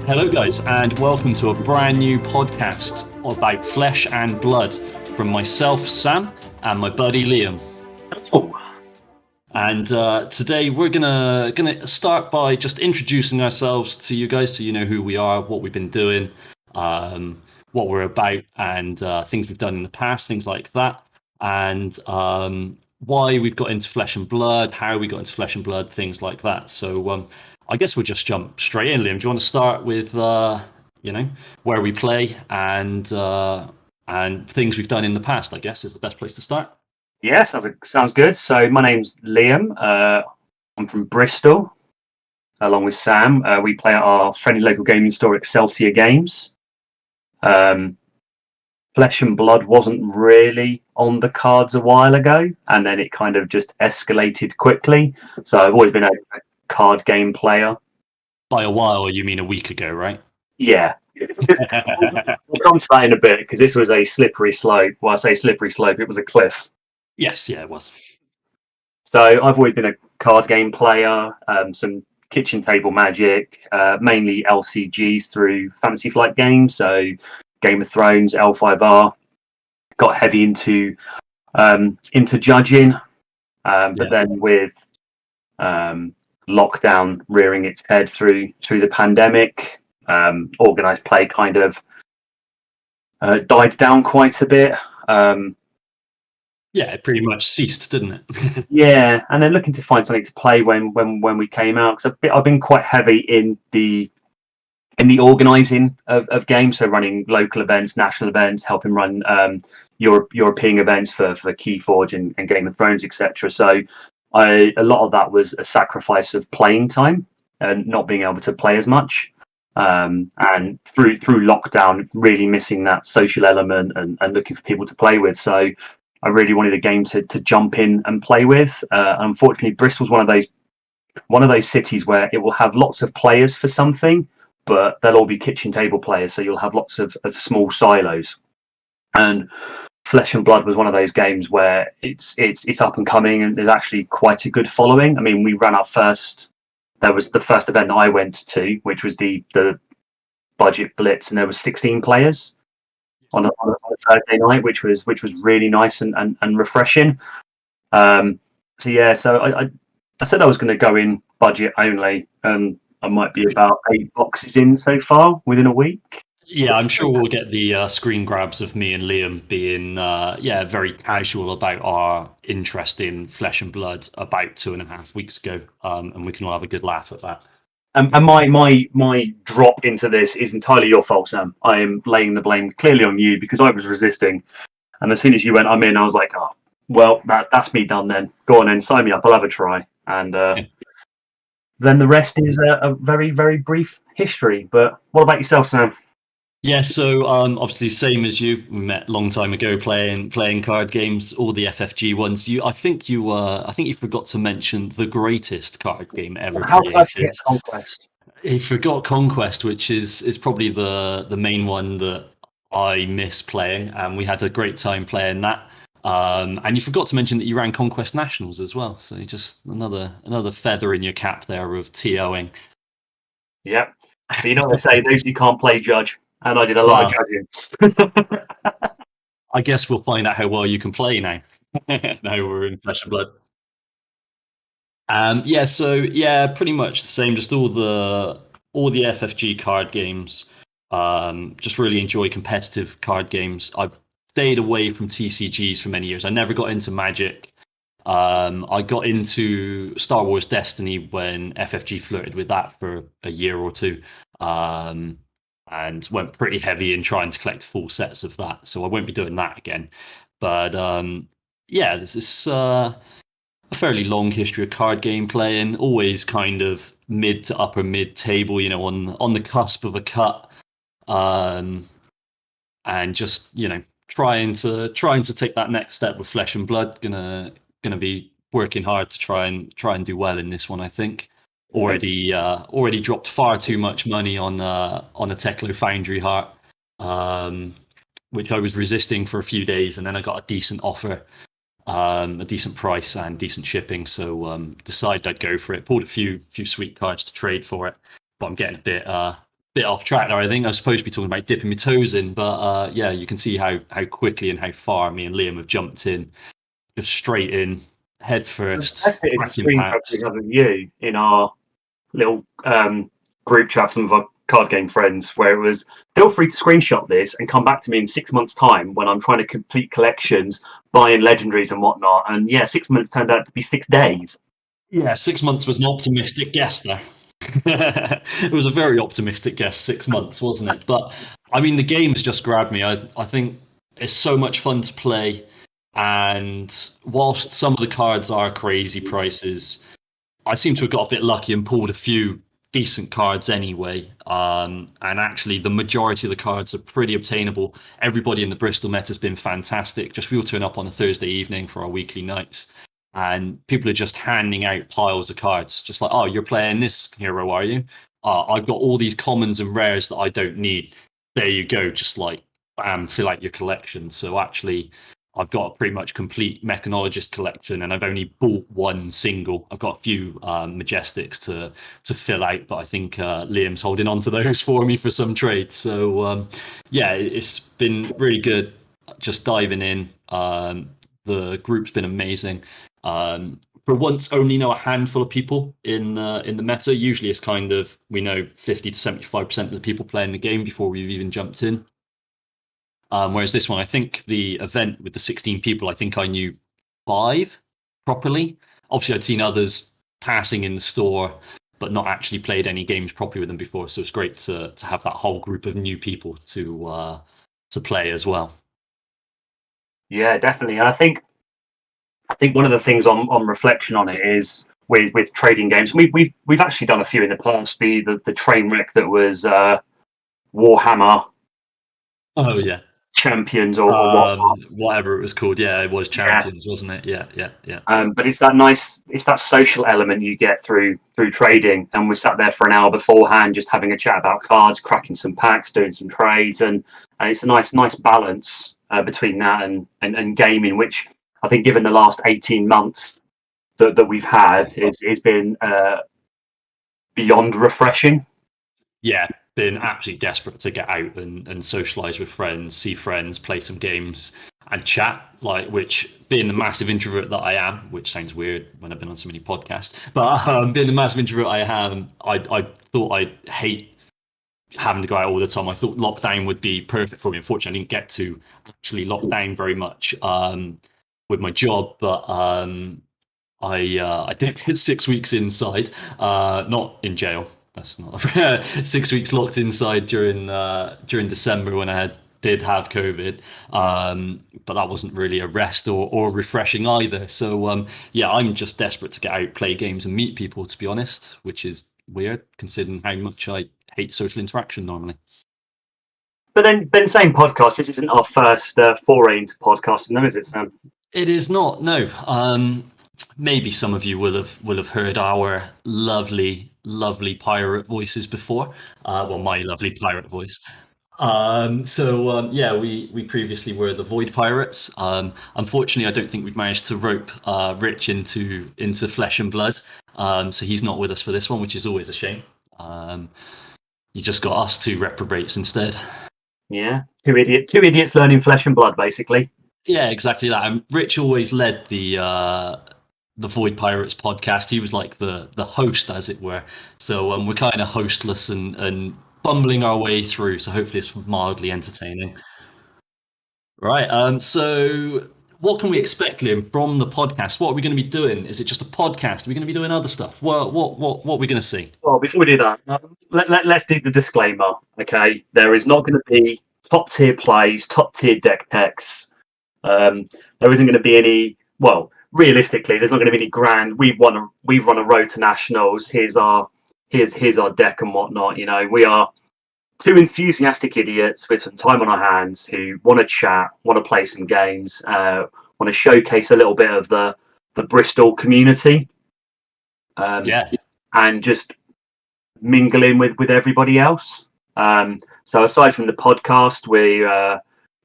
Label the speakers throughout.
Speaker 1: Hello, guys, and welcome to a brand new podcast about flesh and blood from myself, Sam, and my buddy Liam.
Speaker 2: Oh,
Speaker 1: And today we're gonna start by just introducing ourselves to you guys, so you know who we are, what we've been doing, what we're about, and things we've done in the past, things like that, and why we've got into flesh and blood, how we got into flesh and blood, things like that. So I guess we'll just jump straight in. Liam, do you want to start with where we play and things we've done in the past? I guess is the best place to start.
Speaker 2: yeah, sounds good. So my name's Liam. I'm from Bristol, along with Sam. We play at our friendly local gaming store, Excelsior Games. Flesh and Blood wasn't really on the cards a while ago, and then it kind of just escalated quickly. So I've always been a card game player.
Speaker 1: By a while, you mean a week ago, right?
Speaker 2: Yeah. We'll come to that in a bit because this was a slippery slope. Well, I say slippery slope, it was a cliff.
Speaker 1: Yes, yeah, it was.
Speaker 2: So I've always been a card game player, some kitchen table Magic, mainly LCGs through Fantasy Flight Games, so Game of Thrones, L5R. Got heavy into judging, but then with lockdown rearing its head through the pandemic, organised play kind of died down quite a bit.
Speaker 1: Yeah, it pretty much ceased, didn't it?
Speaker 2: Yeah, and then looking to find something to play when we came out, because I've been quite heavy in the organising of games, so running local events, national events, helping run European events for Keyforge and Game of Thrones, etc. So a lot of that was a sacrifice of playing time and not being able to play as much. And through lockdown, really missing that social element and looking for people to play with. So I really wanted a game to jump in and play with. Unfortunately, Bristol's one of those cities where it will have lots of players for something, but they'll all be kitchen table players. So you'll have lots of small silos. And Flesh and Blood was one of those games where it's up and coming, and there's actually quite a good following. I mean, we ran our first. There was the first event that I went to, which was the budget blitz, and there was 16 players on a Thursday night, which was really nice and refreshing. So I said I was going to go in budget only, and I might be about 8 boxes in so far within a week.
Speaker 1: Yeah, I'm sure we'll get the screen grabs of me and Liam being very casual about our interest in Flesh and Blood about 2.5 weeks ago, and we can all have a good laugh at that.
Speaker 2: And my drop into this is entirely your fault, Sam. I am laying the blame clearly on you because I was resisting, and as soon as you went, I'm in. I was like, oh, well, that's me done then. Go on then, sign me up. I'll have a try. And then the rest is a very, very brief history. But what about yourself, Sam?
Speaker 1: Yeah, so obviously same as you, we met a long time ago playing card games, all the FFG ones. I think you forgot to mention the greatest card game ever
Speaker 2: How can I
Speaker 1: created.
Speaker 2: forget Conquest?
Speaker 1: You forgot Conquest, which is probably the main one that I miss playing, and we had a great time playing that. And you forgot to mention that you ran Conquest Nationals as well, so just another feather in your cap there of TOing.
Speaker 2: Yep. But you know what they say, those who can't play judge. And I did a lot of judging.
Speaker 1: I guess we'll find out how well you can play now. Now we're in Flesh and Blood. Pretty much the same. Just all the FFG card games. Just really enjoy competitive card games. I've stayed away from TCGs for many years. I never got into Magic. I got into Star Wars Destiny when FFG flirted with that for a year or two. And went pretty heavy in trying to collect full sets of that. So I won't be doing that again. But this is a fairly long history of card game playing, always kind of mid to upper mid table, on the cusp of a cut. And just, trying to take that next step with Flesh and Blood. Gonna be working hard to try and do well in this one, I think. Already dropped far too much money on a Teklo Foundry Heart, which I was resisting for a few days, and then I got a decent offer, a decent price and decent shipping, so decided I'd go for it. Pulled a few sweet cards to trade for it, but I'm getting a bit off track there. I think I was supposed to be talking about dipping my toes in, but yeah, you can see how quickly and how far me and Liam have jumped in, just straight in, head
Speaker 2: The
Speaker 1: first,
Speaker 2: best bit is the
Speaker 1: cracking
Speaker 2: screen grabs
Speaker 1: packs.
Speaker 2: we have of you in our little group chat, some of our card game friends, where it was, feel free to screenshot this and come back to me in 6 months' time when I'm trying to complete collections, buying legendaries and whatnot. And yeah, 6 months turned out to be 6 days.
Speaker 1: Yeah, 6 months was an optimistic guess there. It was a very optimistic guess, 6 months, wasn't it? But I mean, the game has just grabbed me. I think it's so much fun to play, and whilst some of the cards are crazy prices, I seem to have got a bit lucky and pulled a few decent cards anyway. And actually, the majority of the cards are pretty obtainable. Everybody in the Bristol Met has been fantastic. Just we all turn up on a Thursday evening for our weekly nights, and people are just handing out piles of cards. Just like, oh, you're playing this hero, are you? I've got all these commons and rares that I don't need. There you go. Just like, bam, fill out your collection. So actually, I've got a pretty much complete mechanologist collection, and I've only bought one single. I've got a few majestics to fill out, but I think Liam's holding on to those for me for some trades. So yeah, it's been really good. Just diving in. The group's been amazing. For once, only know a handful of people in the meta. Usually, it's kind of we know 50 to 75% of the people playing the game before we've even jumped in. Whereas this one, I think the event with the 16 people, I think I knew 5 properly. Obviously, I'd seen others passing in the store, but not actually played any games properly with them before. So it's great to have that whole group of new people to play as well.
Speaker 2: Yeah, definitely. And I think one of the things on reflection on it is with trading games. We've actually done a few in the past. The train wreck that was Warhammer
Speaker 1: Oh yeah.
Speaker 2: Champions or whatnot.
Speaker 1: Whatever it was called. Yeah, it was
Speaker 2: Yeah.
Speaker 1: Champions, wasn't it? Yeah, yeah, yeah.
Speaker 2: But it's that social element you get through trading. And we sat there for an hour beforehand, just having a chat about cards, cracking some packs, doing some trades, and it's a nice balance between that and gaming, which I think, given the last 18 months that we've had, is been beyond refreshing.
Speaker 1: Yeah, been absolutely desperate to get out and socialize with friends, see friends, play some games, and chat. Like, which being the massive introvert that I am, which sounds weird when I've been on so many podcasts, but being the massive introvert I am, I thought I'd hate having to go out all the time. I thought lockdown would be perfect for me. Unfortunately, I didn't get to actually lock down very much with my job, but I did get 6 weeks inside, not in jail. That's not 6 weeks locked inside during December when did have COVID. But that wasn't really a rest or refreshing either. So yeah, I'm just desperate to get out, play games, and meet people. To be honest, which is weird considering how much I hate social interaction normally.
Speaker 2: But then saying podcast, this isn't our first foray into podcasting, though, is it, Sam?
Speaker 1: It is not. No. Maybe some of you will have heard our lovely pirate voices before. Well, my lovely pirate voice. So yeah, we previously were the Void Pirates. Unfortunately, I don't think we've managed to rope Rich into Flesh and Blood. So he's not with us for this one, which is always a shame. You just got us two reprobates instead.
Speaker 2: Yeah, two idiots learning Flesh and Blood, basically.
Speaker 1: Yeah, exactly that. And Rich always led the Void Pirates podcast. He was like the host, as it were. So we're kind of hostless and bumbling our way through. So hopefully it's mildly entertaining. Right. So what can we expect, Liam, from the podcast? What are we going to be doing? Is it just a podcast? Are we going to be doing other stuff? What are we going to see?
Speaker 2: Well, before we do that, let's do the disclaimer. Okay, there is not going to be top tier plays, top tier deck picks. There isn't going to be any. Well, realistically, there's not going to be any grand. We've run a road to nationals. Here's our deck and whatnot. You know, we are two enthusiastic idiots with some time on our hands who want to chat, want to play some games, want to showcase a little bit of the Bristol community,
Speaker 1: Yeah.
Speaker 2: and just mingle in with everybody else. So aside from the podcast,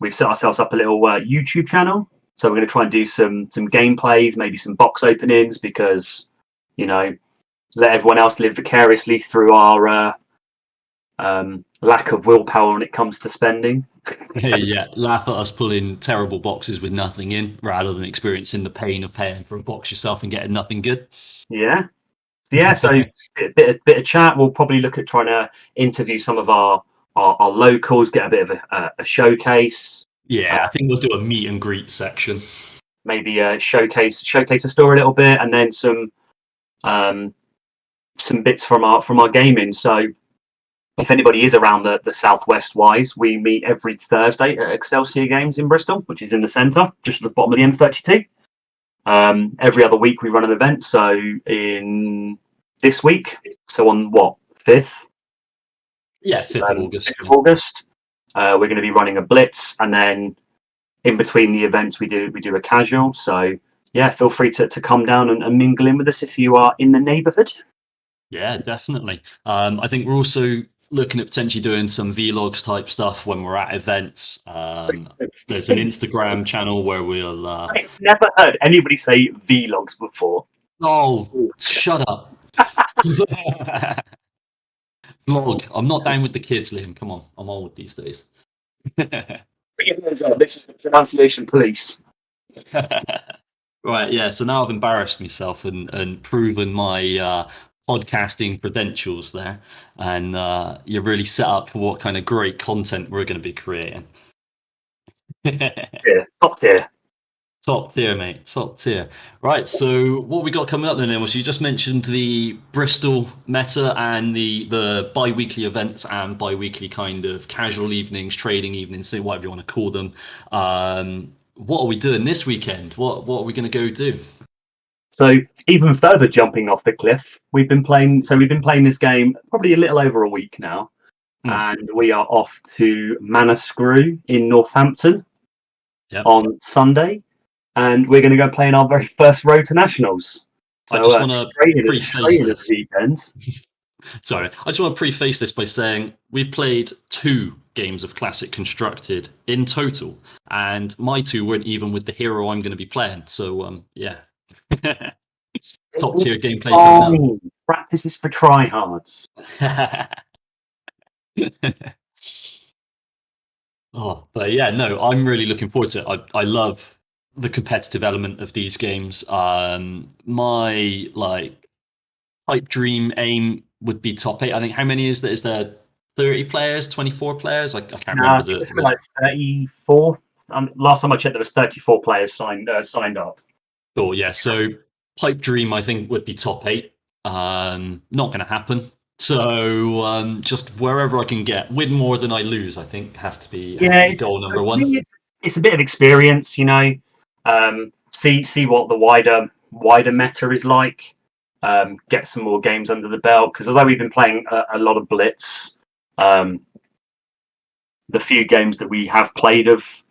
Speaker 2: we've set ourselves up a little YouTube channel. So we're going to try and do some gameplays, maybe some box openings, because, you know, let everyone else live vicariously through our lack of willpower when it comes to spending.
Speaker 1: Yeah, laugh at us pulling terrible boxes with nothing in, rather than experiencing the pain of paying for a box yourself and getting nothing good.
Speaker 2: Yeah, yeah. So bit of chat. We'll probably look at trying to interview some of our locals, get a bit of a showcase.
Speaker 1: Yeah, I think we'll do a meet and greet section.
Speaker 2: Maybe showcase a store a little bit, and then some bits from our gaming. So if anybody is around the southwest wise, we meet every Thursday at Excelsior Games in Bristol, which is in the centre, just at the bottom of the M32. Every other week we run an event. So in this week, so on what, 5th?
Speaker 1: Yeah, 5th of August.
Speaker 2: 5th of August, we're going to be running a blitz, and then in between the events we do a casual. So yeah, feel free to come down and mingle in with us if you are in the neighbourhood.
Speaker 1: Yeah, definitely. I think we're also looking at potentially doing some vlogs type stuff when we're at events. There's an Instagram channel where we'll.
Speaker 2: I've never heard anybody say vlogs before.
Speaker 1: Oh, shut up. Vlog. I'm not down with the kids, Liam. Come on, I'm old these days.
Speaker 2: This is the pronunciation police.
Speaker 1: Right, yeah. So now I've embarrassed myself and proven my podcasting credentials there, and you're really set up for what kind of great content we're going to be creating.
Speaker 2: Yeah, top tier.
Speaker 1: Top tier, mate. Top tier. Right. So what we got coming up then was you just mentioned the Bristol meta and the bi-weekly events and bi-weekly kind of casual evenings, trading evenings, say whatever you want to call them. What are we doing this weekend? What are we going to go do?
Speaker 2: So even further jumping off the cliff, we've been playing this game probably a little over a week now, and we are off to Manor Screw in Northampton on Sunday, and we're going to go play in our very first road to nationals.
Speaker 1: So I just want to preface this. Sorry, I just want to preface this by saying we've played 2 games of Classic Constructed in total, and my 2 weren't even with the hero I'm going to be playing. So yeah. Top tier gameplay coming up.
Speaker 2: Practice is for tryhards.
Speaker 1: Oh, but yeah, no, I'm really looking forward to it. I love the competitive element of these games. My pipe dream aim would be top 8. I think how many is there? Is there 30 players, 24 players? I can't remember
Speaker 2: It's like 34. Last time I checked, there was 34 players signed up.
Speaker 1: Cool, yeah. So pipe dream, I think, would be top 8. Not going to happen. So just wherever I can get, win more than I lose, I think has to be goal number 1.
Speaker 2: It's a bit of experience, you know. See what the wider meta is like. Get some more games under the belt, because although we've been playing a lot of Blitz, the few games that we have played of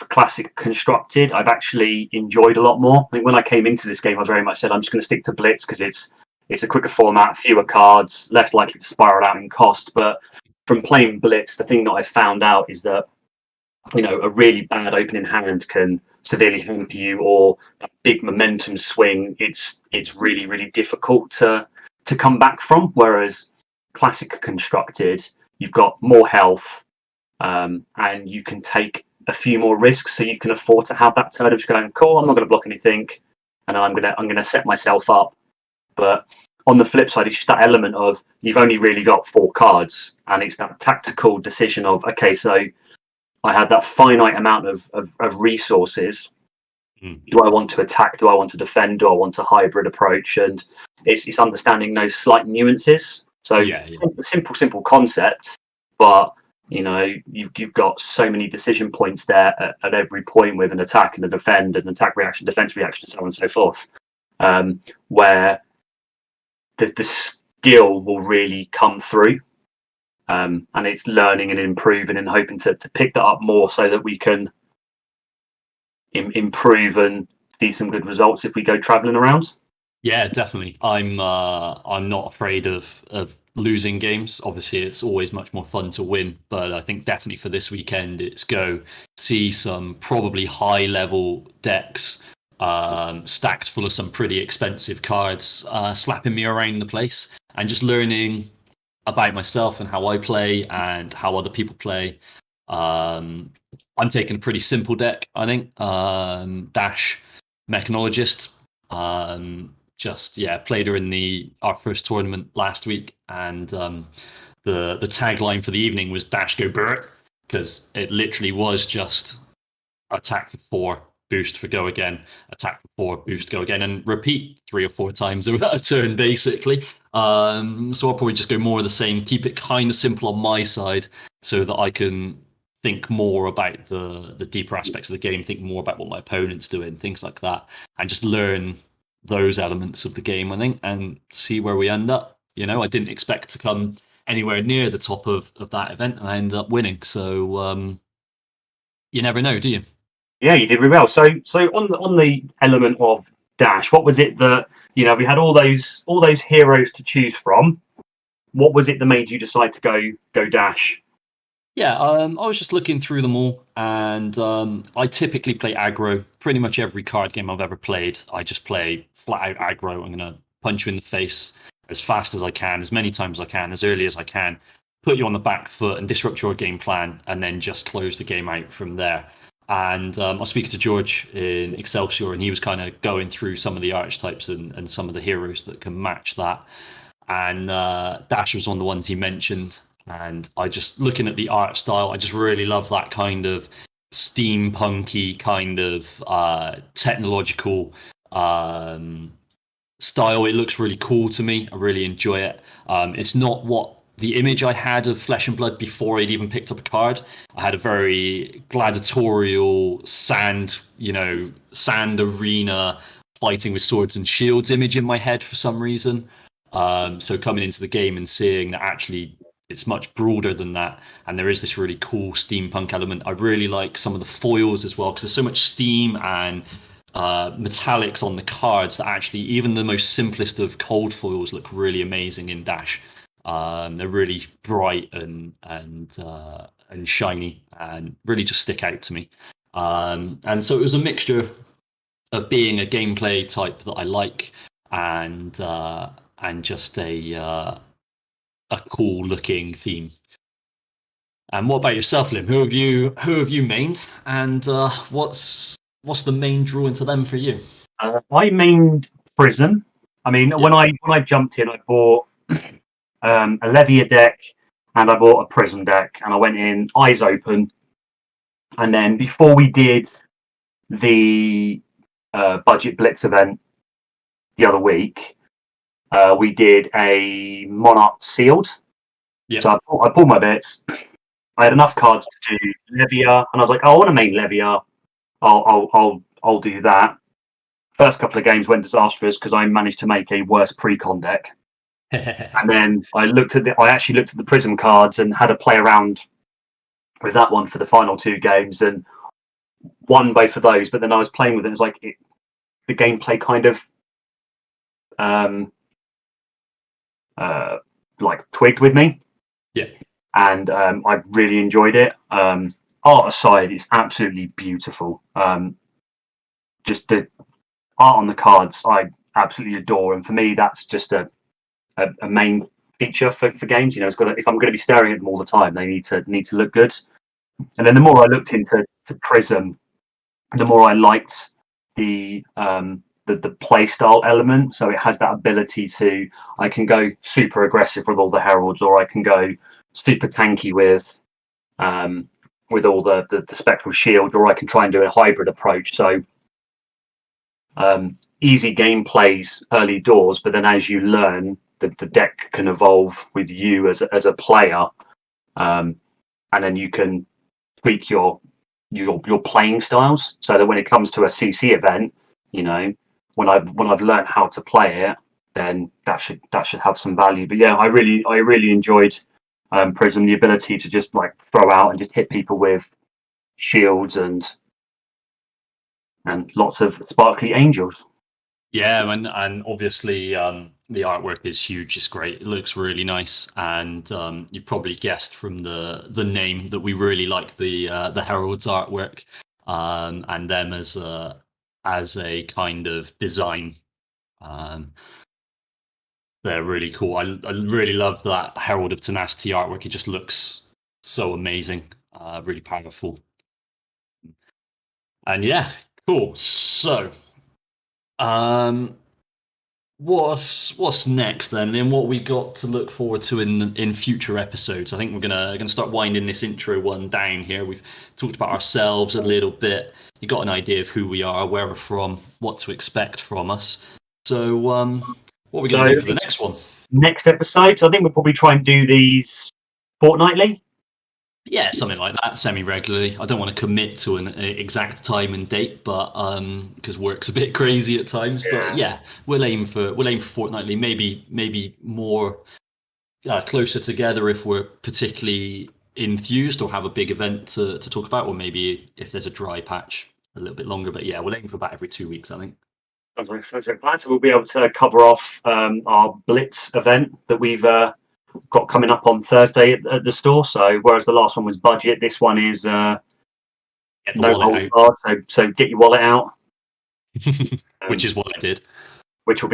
Speaker 2: Classic Constructed, I've actually enjoyed a lot more. I think when I came into this game, I very much said I'm just going to stick to Blitz because it's a quicker format, fewer cards, less likely to spiral out in cost. But from playing Blitz, the thing that I found out is that, you know, a really bad opening hand can severely hamper you, or that big momentum swing, it's really, really difficult to come back from. Whereas Classic Constructed, you've got more health, and you can take a few more risks, so you can afford to have that turn of just going, cool, I'm not going to block anything, and I'm going to set myself up. But on the flip side, it's just that element of you've only really got 4 cards, and it's that tactical decision of, okay, so I have that finite amount of resources. Do I want to attack? Do I want to defend? Do I want a hybrid approach? And it's understanding those slight nuances. So simple concept, but you know, you've got so many decision points there at every point, with an attack and a defend, and attack reaction, defense reaction, so on and so forth, where the skill will really come through. And it's learning and improving and hoping to pick that up more, so that we can improve and see some good results if we go traveling around.
Speaker 1: Yeah, definitely. I'm not afraid of losing games. Obviously, it's always much more fun to win, but I think definitely for this weekend, it's go see some probably high level decks stacked full of some pretty expensive cards, slapping me around the place, and just learning about myself and how I play and how other people play. I'm taking a pretty simple deck, I think. Dash Mechanologist. Just played her in our first tournament last week, and the tagline for the evening was Dash Go Burt, because it literally was just attack for 4, boost for go again, attack for 4, boost go again, and repeat 3 or 4 times over a turn, basically. So I'll probably just go more of the same, keep it kind of simple on my side, so that I can think more about the deeper aspects of the game, think more about what my opponent's doing, things like that, and just learn those elements of the game, I think, and see where we end up. I didn't expect to come anywhere near the top of that event, and I ended up winning. So you never know, do you?
Speaker 2: Yeah, you did really well. So on the element of Dash, what was it that we had all those heroes to choose from? What was it that made you decide to go Dash?
Speaker 1: Yeah, I was just looking through them all, and I typically play aggro. Pretty much every card game I've ever played, I just play flat out aggro. I'm gonna punch you in the face as fast as I can, as many times as I can, as early as I can, put you on the back foot and disrupt your game plan, and then just close the game out from there. And I was speaking to George in Excelsior, and he was kind of going through some of the archetypes and some of the heroes that can match that. And Dash was one of the ones he mentioned. And I just looking at the art style, I just really love that kind of steampunky kind of technological style. It looks really cool to me. I really enjoy it. It's not what the image I had of Flesh and Blood before I'd even picked up a card. I had a very gladiatorial sand arena fighting with swords and shields image in my head for some reason. So coming into the game and seeing that actually it's much broader than that, and there is this really cool steampunk element. I really like some of the foils as well, because there's so much steam and metallics on the cards that actually even the most simplest of cold foils look really amazing in Dash. They're really bright and shiny and really just stick out to me. And so it was a mixture of being a gameplay type that I like, and just a cool looking theme. And what about yourself, Lim? Who have you mained, and what's the main draw into them for you?
Speaker 2: I mained Prism. I mean,
Speaker 1: Yeah.
Speaker 2: when I jumped in, I bought a Levia deck and I bought a Prism deck, and I went in eyes open. And then before we did the budget blitz event the other week, we did a Monarch sealed.
Speaker 1: Yeah.
Speaker 2: So I pulled my bits. I had enough cards to do Levia, and I was like, oh, I want to main Levia. I'll do that. First couple of games went disastrous because I managed to make a worse pre-con deck. And then I actually looked at the Prism cards and had a play around with that one for the final 2 games and won both of those. But then I was playing with it. It's like the gameplay kind of like twigged with me.
Speaker 1: Yeah.
Speaker 2: And I really enjoyed it. Art aside, it's absolutely beautiful. Just the art on the cards, I absolutely adore. And for me, that's just a main feature for games. It's got if I'm going to be staring at them all the time, they need to look good. And then the more I looked into Prism, the more I liked the play style element. So it has that ability I can go super aggressive with all the heralds, or I can go super tanky with all the spectral shield, or I can try and do a hybrid approach. So easy gameplays early doors, but then as you learn, the deck can evolve with you as a player, and then you can tweak your playing styles so that when it comes to a CC event, when I've learned how to play it, then that should have some value. But yeah, I really enjoyed Prism, the ability to just like throw out and just hit people with shields and lots of sparkly angels.
Speaker 1: Yeah, and obviously the artwork is huge. It's great. It looks really nice, and you probably guessed from the name that we really like the Heralds artwork, and them as a kind of design. Um, They're really cool. I really love that Herald of Tenacity artwork. It just looks so amazing, really powerful. And yeah, cool. So, um, what's next then? And what we got to look forward to in future episodes? I think we're gonna start winding this intro one down here. We've talked about ourselves a little bit. You got an idea of who we are, where we're from, what to expect from us. So, what are we
Speaker 2: So
Speaker 1: gonna do for the next one?
Speaker 2: next episode, so I think we'll probably try and do these fortnightly.
Speaker 1: Yeah, something like that, semi-regularly. I don't want to commit to an exact time and date, but because work's a bit crazy at times. But yeah, we'll aim for fortnightly, maybe more closer together if we're particularly enthused or have a big event to talk about, or maybe if there's a dry patch, a little bit longer. But yeah, we'll aim for about every 2 weeks, I think.
Speaker 2: So we'll be able to cover off our Blitz event that we've got coming up on Thursday at the store. So whereas the last one was budget, this one is
Speaker 1: Get the
Speaker 2: no
Speaker 1: wallet
Speaker 2: holds barred. So get your wallet out,
Speaker 1: which is what I did.
Speaker 2: which will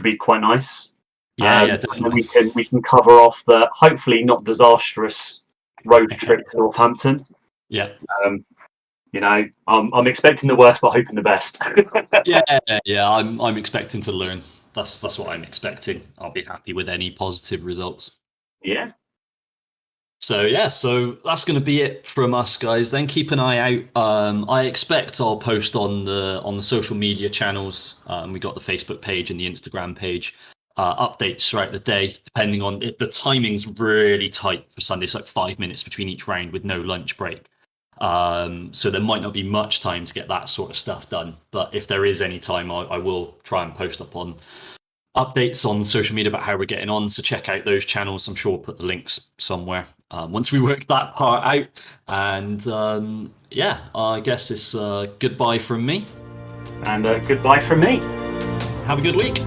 Speaker 2: be quite nice.
Speaker 1: Yeah,
Speaker 2: And then
Speaker 1: definitely.
Speaker 2: we can cover off the hopefully not disastrous road trip to Northampton.
Speaker 1: Yeah.
Speaker 2: You know, I'm expecting the worst, but hoping the best.
Speaker 1: Yeah. I'm expecting to learn. That's what I'm expecting. I'll be happy with any positive results.
Speaker 2: Yeah.
Speaker 1: So yeah, so that's going to be it from us, guys. Then keep an eye out. I expect I'll post on the social media channels. We got the Facebook page and the Instagram page. Updates throughout the day, depending on it. The timing's really tight for Sunday. It's like 5 minutes between each round with no lunch break. So there might not be much time to get that sort of stuff done. But if there is any time, I will try and post up on updates on social media about how we're getting on. So check out those channels. I'm sure we'll put the links somewhere once we work that part out. And yeah, I guess it's goodbye from me.
Speaker 2: And goodbye from me.
Speaker 1: Have a good week.